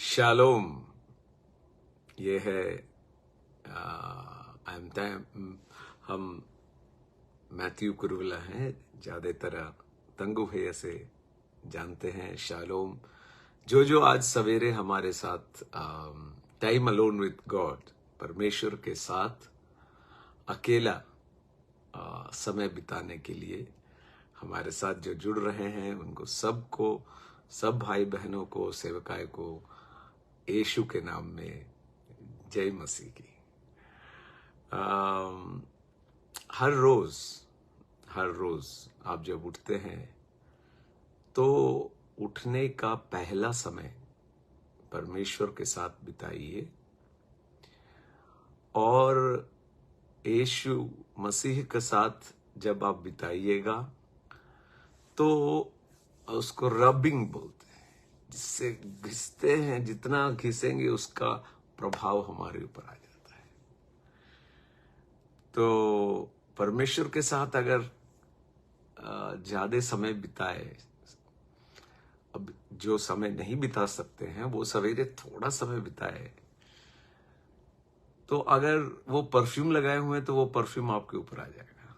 Shalom. ये है हम मैथ्यू कुरुविला हैं, ज़्यादातर तंगु है से जानते हैं। शालोम जो आज सवेरे हमारे साथ टाइम अलोन विद गॉड, परमेश्वर के साथ अकेला समय बिताने के लिए हमारे साथ जो जुड़ रहे हैं, उनको सबको, सब भाई बहनों को, सेवकाय को यीशु के नाम में जय मसीह की। हर रोज आप जब उठते हैं तो उठने का पहला समय परमेश्वर के साथ बिताइए और यीशु मसीह के साथ जब आप बिताइएगा तो उसको रबिंग बोलते हैं, जिससे घिसते हैं, जितना घिसेंगे उसका प्रभाव हमारे ऊपर आ जाता है। तो परमेश्वर के साथ अगर ज्यादा समय बिताए, अब जो समय नहीं बिता सकते हैं वो सवेरे थोड़ा समय बिताए, तो अगर वो परफ्यूम लगाए हुए हैं तो वो परफ्यूम आपके ऊपर आ जाएगा।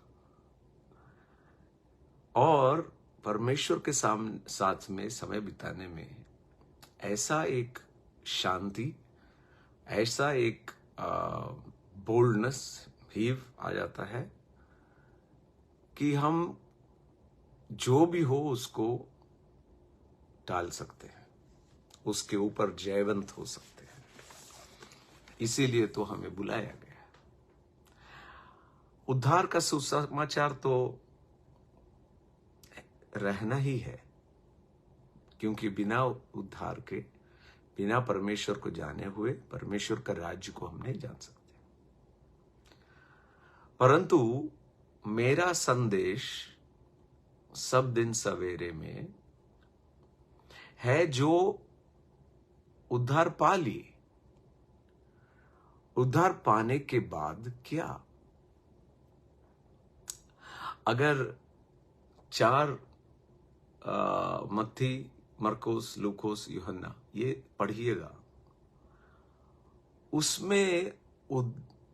और परमेश्वर के साथ में समय बिताने में ऐसा एक शांति, ऐसा एक बोल्डनेस, हीव आ जाता है कि हम जो भी हो उसको टाल सकते हैं, उसके ऊपर जयवंत हो सकते हैं। इसीलिए तो हमें बुलाया गया। उद्धार का सुसमाचार तो रहना ही है, क्योंकि बिना उद्धार के, बिना परमेश्वर को जाने हुए परमेश्वर का राज्य को हम नहीं जान सकते। परंतु मेरा संदेश सब दिन सवेरे में है, जो उद्धार पा लिए, उद्धार पाने के बाद क्या? अगर 4 मत्ती, मरकुस, लूकोस, यूहन्ना ये पढ़िएगा, उसमें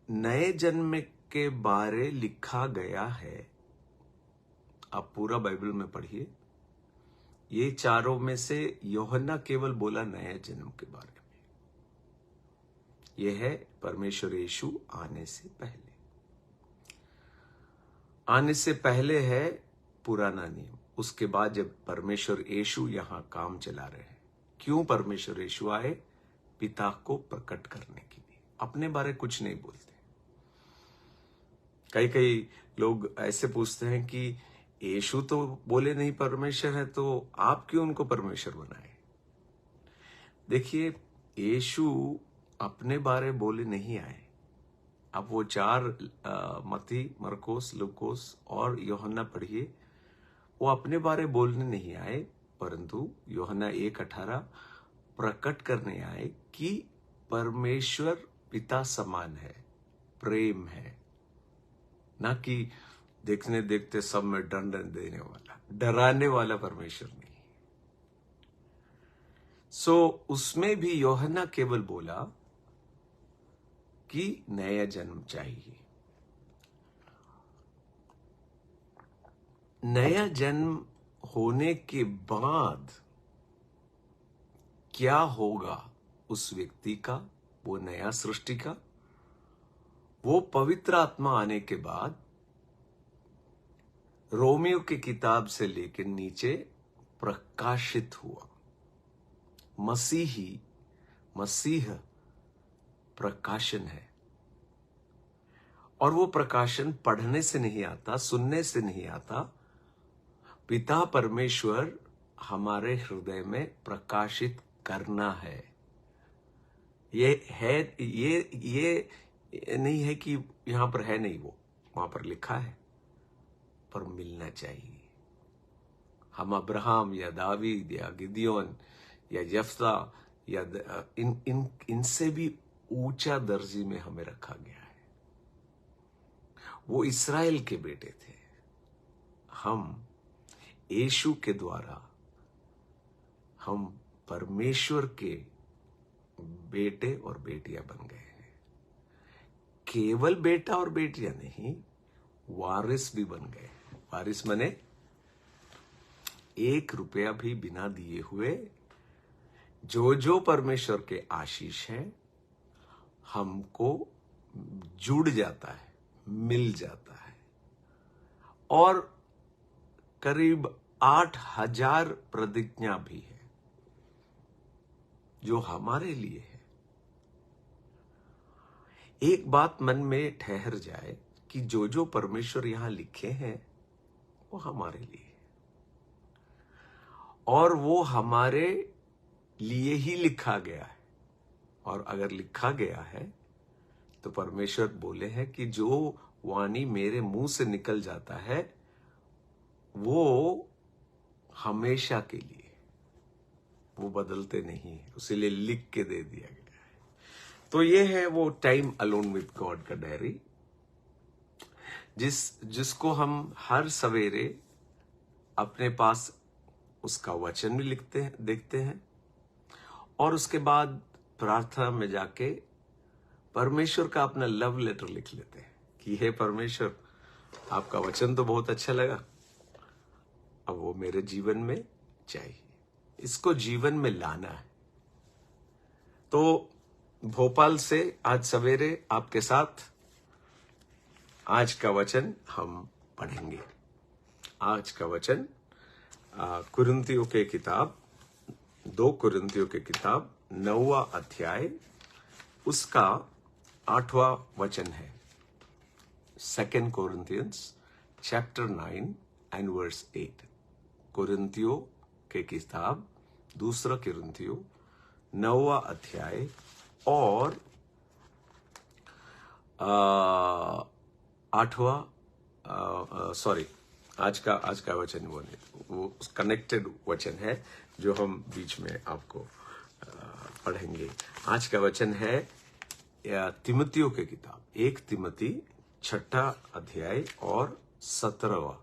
नए जन्म के बारे लिखा गया है। आप पूरा बाइबल में पढ़िए। ये चारों में से यूहन्ना केवल बोला नए जन्म के बारे में। यह है परमेश्वर यीशु आने से पहले। आने से पहले है पुराना नियम, उसके बाद जब परमेश्वर यीशु यहां काम चला रहे हैं। क्यों परमेश्वर यीशु आए? पिता को प्रकट करने के लिए। अपने बारे कुछ नहीं बोलते। कई लोग ऐसे पूछते हैं कि यीशु तो बोले नहीं परमेश्वर है, तो आप क्यों उनको परमेश्वर बनाए? देखिए, यीशु अपने बारे बोले नहीं आए। अब वो 4 मत्ती, मरकुस, लूकोस और यूहन्ना पढ़िए। वो अपने बारे बोलने नहीं आए, परंतु यूहन्ना 1:18 प्रकट करने आए कि परमेश्वर पिता समान है, प्रेम है, ना कि देखने देखते सब में दंड देने वाला, डराने वाला परमेश्वर नहीं। उसमें भी यूहन्ना केवल बोला कि नया जन्म चाहिए। नया जन्म होने के बाद क्या होगा उस व्यक्ति का, वो नया सृष्टि का? वो पवित्र आत्मा आने के बाद रोमियो की किताब से लेकर नीचे प्रकाशित हुआ। मसीह प्रकाशन है, और वो प्रकाशन पढ़ने से नहीं आता, सुनने से नहीं आता। पिता परमेश्वर हमारे हृदय में प्रकाशित करना है। ये नहीं है कि यहां पर है नहीं, वो वहां पर लिखा है, पर मिलना चाहिए। हम अब्राहम या दावीद या गिदियोन या यफ्ता या इनसे भी ऊंचा दर्जे में हमें रखा गया है। वो इस्राएल के बेटे थे। हम यीशु के द्वारा हम परमेश्वर के बेटे और बेटियां बन गए हैं। केवल बेटा और बेटियां नहीं, वारिस भी बन गए। वारिस माने 1 रुपया भी बिना दिए हुए जो जो परमेश्वर के आशीष है हमको जुड़ जाता है, मिल जाता है। और करीब 8,000 प्रतिज्ञा भी है जो हमारे लिए है। एक बात मन में ठहर जाए कि जो जो परमेश्वर यहां लिखे हैं वो हमारे लिए है, और वो हमारे लिए ही लिखा गया है। और अगर लिखा गया है तो परमेश्वर बोले हैं कि जो वाणी मेरे मुंह से निकल जाता है वो हमेशा के लिए, वो बदलते नहीं है, उसीलिए लिख के दे दिया गया है। तो ये है वो टाइम अलोन विद गॉड का डायरी, जिसको हम हर सवेरे अपने पास उसका वचन भी लिखते हैं, देखते हैं, और उसके बाद प्रार्थना में जाके परमेश्वर का अपना लव लेटर लिख लेते हैं कि हे परमेश्वर, आपका वचन तो बहुत अच्छा लगा, अब वो मेरे जीवन में चाहिए, इसको जीवन में लाना है। तो भोपाल से आज सवेरे आपके साथ आज का वचन हम पढ़ेंगे। आज का वचन कुरिन्थियों के किताब 2 कुरिन्थियों के किताब 9वां अध्याय उसका 8वां वचन है। 2 Corinthians chapter 9 and verse 8। कुरिन्थियों के किताब 2 कुरिन्थियों 9वां अध्याय और 8वां आज का वचन वो कनेक्टेड वचन है जो हम बीच में आपको पढ़ेंगे। आज का वचन है तिमोथियों के किताब 1 तिमोथी 6 अध्याय और 17वां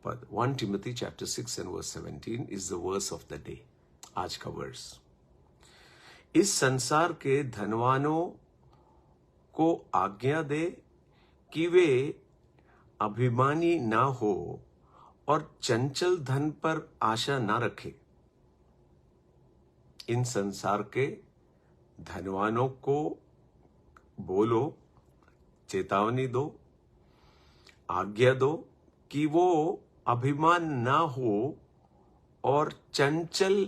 पद। 1 Timothy chapter 6 and verse 17 is the verse of the day। आज का वर्स, इस संसार के धनवानों को आज्ञा दे कि वे अभिमानी ना हो और चंचल धन पर आशा ना रखे। इन संसार के धनवानों को बोलो, चेतावनी दो, आज्ञा दो कि वो अभिमान ना हो और चंचल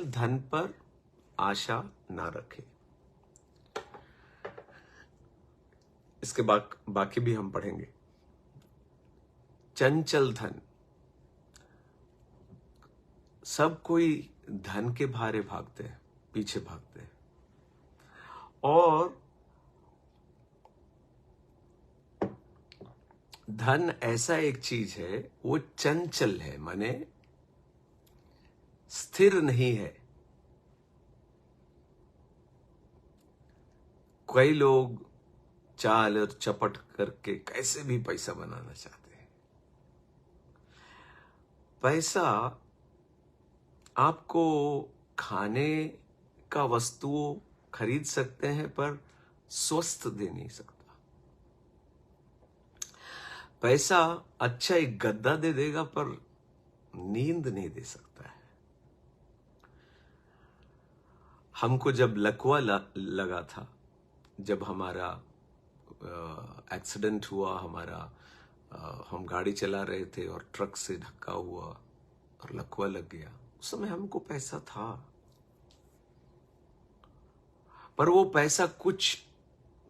धन पर आशा ना रखे। इसके बाकी भी हम पढ़ेंगे। चंचल धन, सब कोई धन के भारे भागते हैं, पीछे भागते हैं, और धन ऐसा एक चीज है, वो चंचल है, माने स्थिर नहीं है। कई लोग चाल और चपट करके कैसे भी पैसा बनाना चाहते हैं। पैसा आपको खाने का वस्तुओं खरीद सकते हैं पर स्वस्थ दे नहीं सकता। पैसा अच्छा एक गद्दा दे देगा पर नींद नहीं दे सकता है। हमको जब लकवा लगा था, जब हमारा एक्सीडेंट हुआ, हम गाड़ी चला रहे थे और ट्रक से धक्का हुआ और लकवा लग गया, उस समय हमको पैसा था, पर वो पैसा कुछ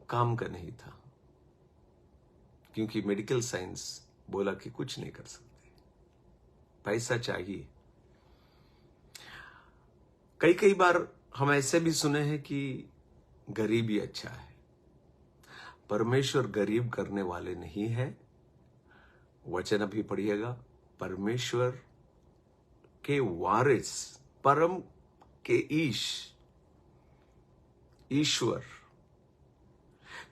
काम का नहीं था, क्योंकि मेडिकल साइंस बोला कि कुछ नहीं कर सकते, पैसा चाहिए। कई बार हम ऐसे भी सुने हैं कि गरीबी अच्छा है। परमेश्वर गरीब करने वाले नहीं है। वचन अभी पढ़िएगा। परमेश्वर के वारिस, परम के ईश्वर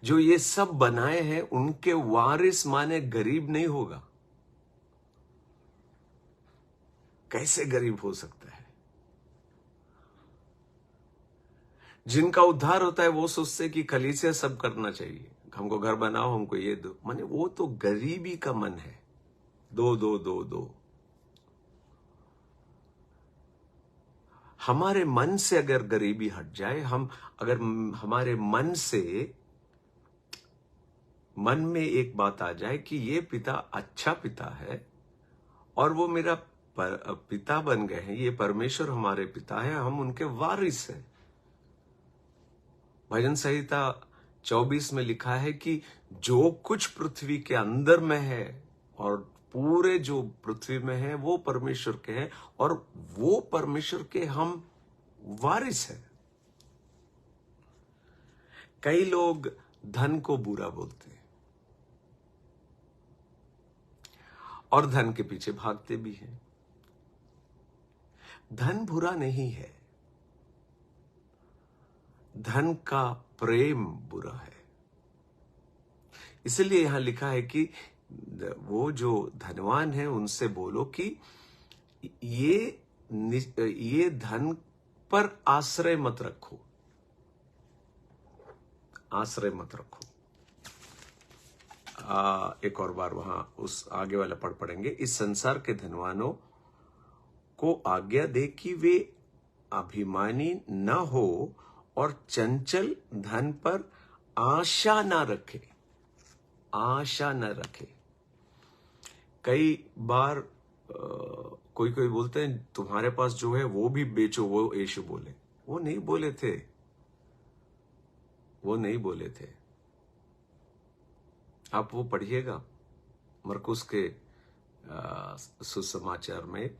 जो ये सब बनाए हैं, उनके वारिस माने गरीब नहीं होगा। कैसे गरीब हो सकता है? जिनका उद्धार होता है वो सोचते कि कलीसिया सब करना चाहिए, हमको घर बनाओ, हमको ये दो। माने वो तो गरीबी का मन है, दो दो दो दो। हमारे मन से अगर गरीबी हट जाए, अगर हमारे मन में एक बात आ जाए कि ये पिता अच्छा पिता है और वो मेरा पिता बन गए हैं, ये परमेश्वर हमारे पिता है, हम उनके वारिस हैं। भजन संहिता 24 में लिखा है कि जो कुछ पृथ्वी के अंदर में है और पूरे जो पृथ्वी में है वो परमेश्वर के हैं और वो परमेश्वर के हम वारिस हैं। कई लोग धन को बुरा बोलते हैं और धन के पीछे भागते भी हैं। धन बुरा नहीं है, धन का प्रेम बुरा है। इसलिए यहां लिखा है कि वो जो धनवान है उनसे बोलो कि ये धन पर आश्रय मत रखो, आश्रय मत रखो। एक और बार वहां उस आगे वाला पढ़ेंगे। इस संसार के धनवानों को आज्ञा दे कि वे अभिमानी न हो और चंचल धन पर आशा न रखे, आशा न रखे। कई बार कोई बोलते हैं तुम्हारे पास जो है वो भी बेचो, वो यीशु बोले। वो नहीं बोले थे, वो नहीं बोले थे। आप वो पढ़िएगा, मरकुस के सुसमाचार में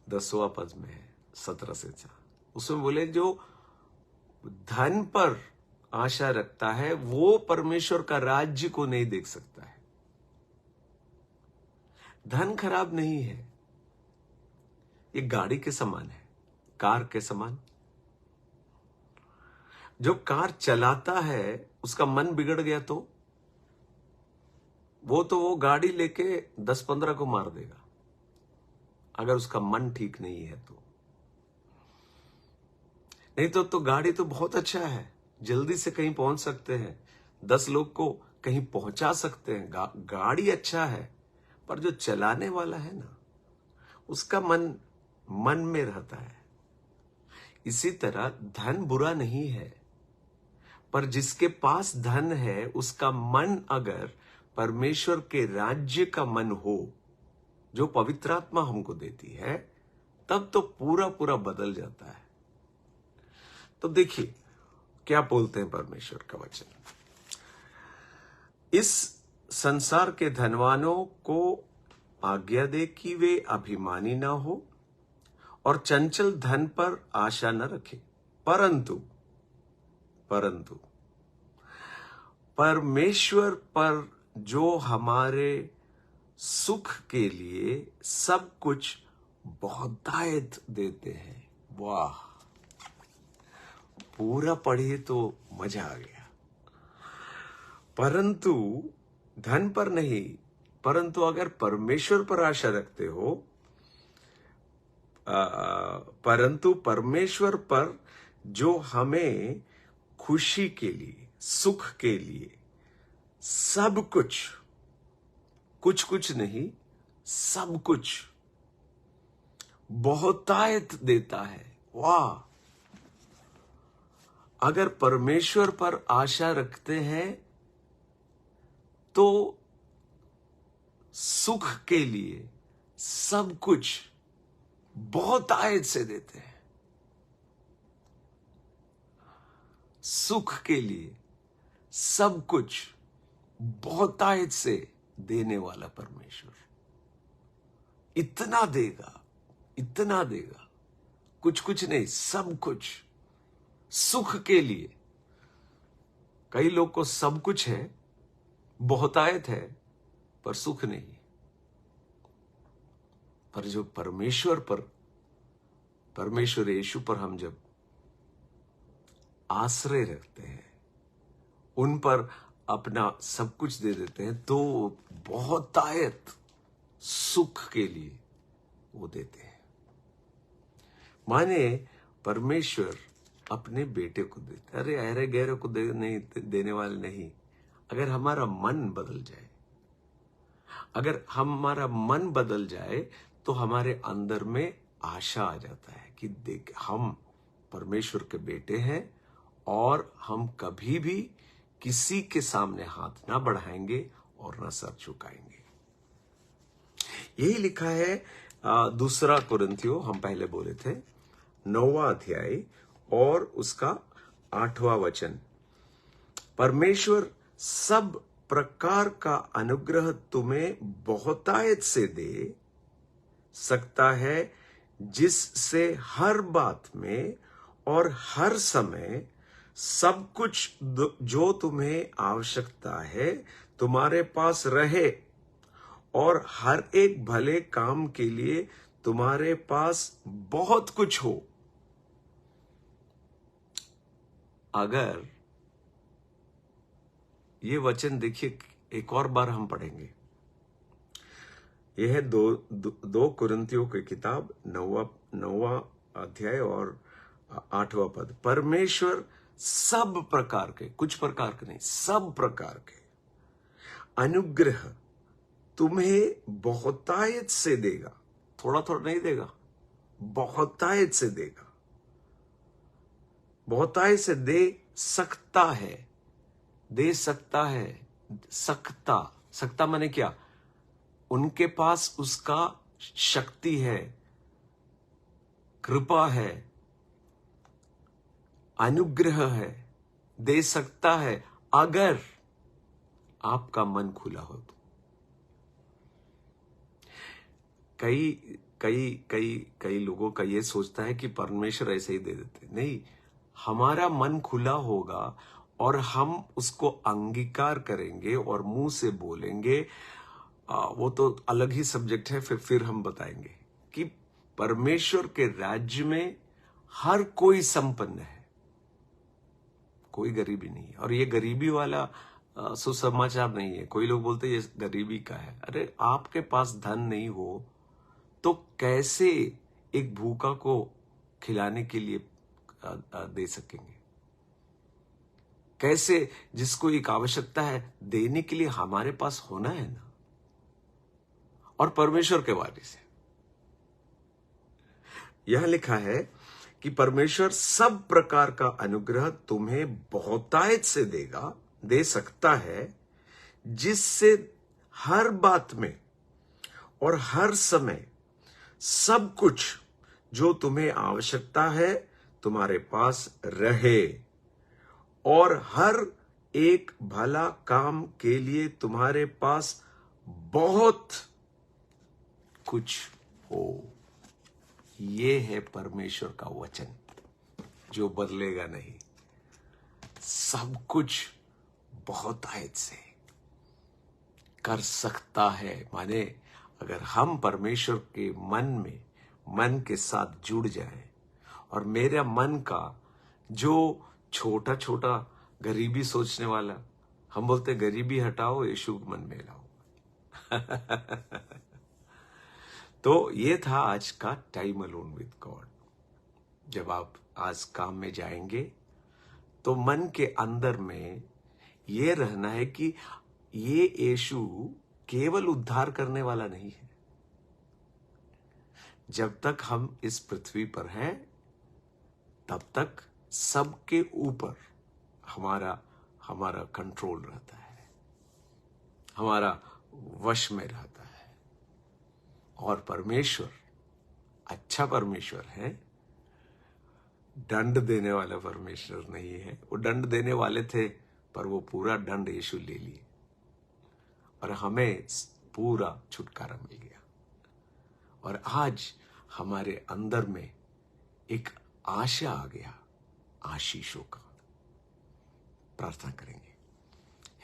10वां पद में है, 17 से 4। उसमें बोले जो धन पर आशा रखता है वो परमेश्वर का राज्य को नहीं देख सकता है। धन खराब नहीं है, ये गाड़ी के समान है, कार के समान। जो कार चलाता है उसका मन बिगड़ गया तो वो गाड़ी लेके 10-15 को मार देगा, अगर उसका मन ठीक नहीं है तो। नहीं तो गाड़ी तो बहुत अच्छा है, जल्दी से कहीं पहुंच सकते हैं, 10 लोग को कहीं पहुंचा सकते हैं। गाड़ी अच्छा है, पर जो चलाने वाला है ना, उसका मन में रहता है। इसी तरह धन बुरा नहीं है, पर जिसके पास धन है उसका मन अगर परमेश्वर के राज्य का मन हो, जो पवित्र आत्मा हमको देती है, तब तो पूरा बदल जाता है। तो देखिए क्या बोलते हैं परमेश्वर का वचन। इस संसार के धनवानों को आज्ञा दे कि वे अभिमानी ना हो और चंचल धन पर आशा न रखे, परंतु परमेश्वर पर जो हमारे सुख के लिए सब कुछ बहुतायत देते हैं। वाह, पूरा पढ़िए तो मजा आ गया। परंतु धन पर नहीं, परंतु अगर परमेश्वर पर आशा रखते हो, परंतु परमेश्वर पर जो हमें खुशी के लिए, सुख के लिए सब कुछ नहीं, सब कुछ बहुतायत देता है। वाह, अगर परमेश्वर पर आशा रखते हैं तो सुख के लिए सब कुछ बहुतायत से देते हैं। सुख के लिए सब कुछ बहुतायत से देने वाला परमेश्वर इतना देगा, कुछ नहीं, सब कुछ सुख के लिए। कई लोग को सब कुछ है, बहुतायत है, पर सुख नहीं। पर जो परमेश्वर यीशु पर हम जब आश्रय रखते हैं, उन पर अपना सब कुछ दे देते हैं, तो बहुतायत सुख के लिए वो देते हैं। माने परमेश्वर अपने बेटे को देते। अरे अरे गहरे को देने वाले नहीं। अगर हमारा मन बदल जाए, अगर हमारा मन बदल जाए तो हमारे अंदर में आशा आ जाता है कि देख, हम परमेश्वर के बेटे हैं और हम कभी भी किसी के सामने हाथ ना बढ़ाएंगे और ना सर झुकाएंगे। यही लिखा है दूसरा कुरिन्थियों, हम पहले बोले थे 9वां अध्याय और उसका 8वां वचन। परमेश्वर सब प्रकार का अनुग्रह तुम्हें बहुतायत से दे सकता है, जिससे हर बात में और हर समय सब कुछ जो तुम्हें आवश्यकता है तुम्हारे पास रहे, और हर एक भले काम के लिए तुम्हारे पास बहुत कुछ हो। अगर ये वचन देखिए, एक और बार हम पढ़ेंगे। यह है दो कुरिन्थियों की किताब 9वां अध्याय और 8वां पद। परमेश्वर सब प्रकार के, कुछ प्रकार के नहीं, सब प्रकार के अनुग्रह तुम्हें बहुतायत से देगा। थोड़ा थोड़ा नहीं देगा, बहुतायत से देगा। बहुतायत से दे सकता है, दे सकता है। सकता माने क्या? उनके पास उसका शक्ति है, कृपा है, अनुग्रह है, दे सकता है अगर आपका मन खुला हो तो। कई लोगों का ये सोचता है कि परमेश्वर ऐसे ही दे देते। नहीं, हमारा मन खुला होगा और हम उसको अंगीकार करेंगे और मुंह से बोलेंगे। वो तो अलग ही सब्जेक्ट है, फिर हम बताएंगे कि परमेश्वर के राज्य में हर कोई संपन्न है, कोई गरीबी नहीं है। और ये गरीबी वाला सुसमाचार नहीं है। कोई लोग बोलते हैं ये गरीबी का है। अरे आपके पास धन नहीं हो तो कैसे एक भूखा को खिलाने के लिए दे सकेंगे? कैसे जिसको एक आवश्यकता है देने के लिए हमारे पास होना है ना। और परमेश्वर के वाणी से यह लिखा है कि परमेश्वर सब प्रकार का अनुग्रह तुम्हें बहुतायत से देगा, दे सकता है, जिससे हर बात में और हर समय सब कुछ जो तुम्हें आवश्यकता है तुम्हारे पास रहे, और हर एक भला काम के लिए तुम्हारे पास बहुत कुछ हो। ये है परमेश्वर का वचन जो बदलेगा नहीं। सब कुछ बहुतायत से कर सकता है। माने अगर हम परमेश्वर के मन के साथ जुड़ जाएं और मेरा मन का जो छोटा छोटा गरीबी सोचने वाला, हम बोलते गरीबी हटाओ, यीशु के मन में लाओ। तो ये था आज का टाइम अलोन विद गॉड। जब आप आज काम में जाएंगे तो मन के अंदर में ये रहना है कि ये यीशु केवल उद्धार करने वाला नहीं है। जब तक हम इस पृथ्वी पर हैं तब तक सबके ऊपर हमारा कंट्रोल रहता है, हमारा वश में रहता है। और परमेश्वर अच्छा परमेश्वर है, दंड देने वाला परमेश्वर नहीं है। वो दंड देने वाले थे पर वो पूरा दंड यीशु ले लिए और हमें पूरा छुटकारा मिल गया। और आज हमारे अंदर में एक आशा आ गया आशीषों का। प्रार्थना करेंगे।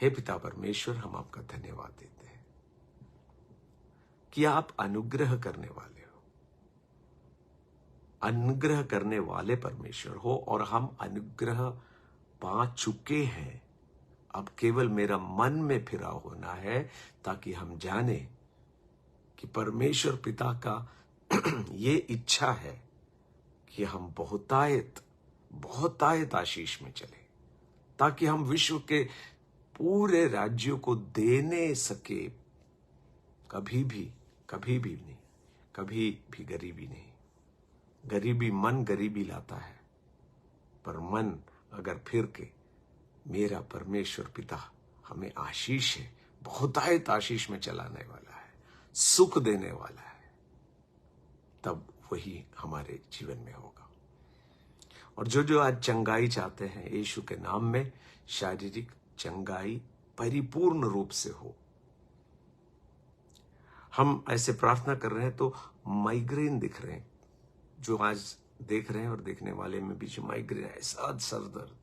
हे पिता परमेश्वर, हम आपका धन्यवाद देते हैं कि आप अनुग्रह करने वाले हो, अनुग्रह करने वाले परमेश्वर हो, और हम अनुग्रह पा चुके हैं। अब केवल मेरा मन में फिरा होना है ताकि हम जाने कि परमेश्वर पिता का ये इच्छा है कि हम बहुतायत बहुतायत आशीष में चले, ताकि हम विश्व के पूरे राज्यों को देने सके। कभी भी नहीं, कभी भी गरीबी नहीं। मन गरीबी लाता है, पर मन अगर फिर के मेरा परमेश्वर पिता हमें आशीष है, बहुतायत आशीष में चलाने वाला है, सुख देने वाला है, तब वही हमारे जीवन में होगा। और जो आज चंगाई चाहते हैं, यीशु के नाम में शारीरिक चंगाई परिपूर्ण रूप से हो। हम ऐसे प्रार्थना कर रहे हैं तो माइग्रेन दिख रहे हैं, जो आज देख रहे हैं और देखने वाले में भी जो माइग्रेन, ऐसा सर दर्द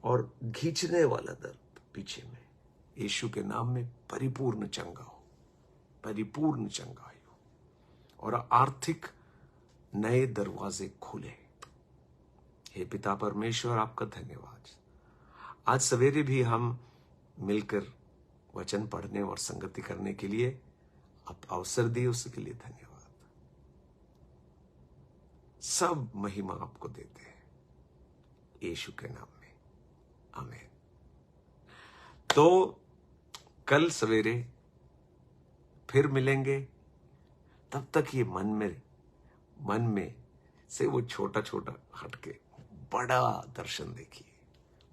और खींचने वाला दर्द पीछे में, यीशु के नाम में परिपूर्ण चंगा हो, परिपूर्ण चंगाई हो और आर्थिक नए दरवाजे खुले। हे पिता परमेश्वर, आपका धन्यवाद। आज सवेरे भी हम मिलकर वचन पढ़ने और संगति करने के लिए आप अवसर दिए, उसके लिए धन्यवाद। सब महिमा आपको देते हैं, यीशु के नाम में, आमीन। तो कल सवेरे फिर मिलेंगे। तब तक ये मन में से वो छोटा छोटा हटके बड़ा दर्शन देखिए,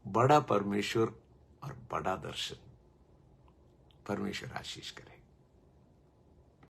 बड़ा परमेश्वर और बड़ा दर्शन। परमेश्वर आशीष करे।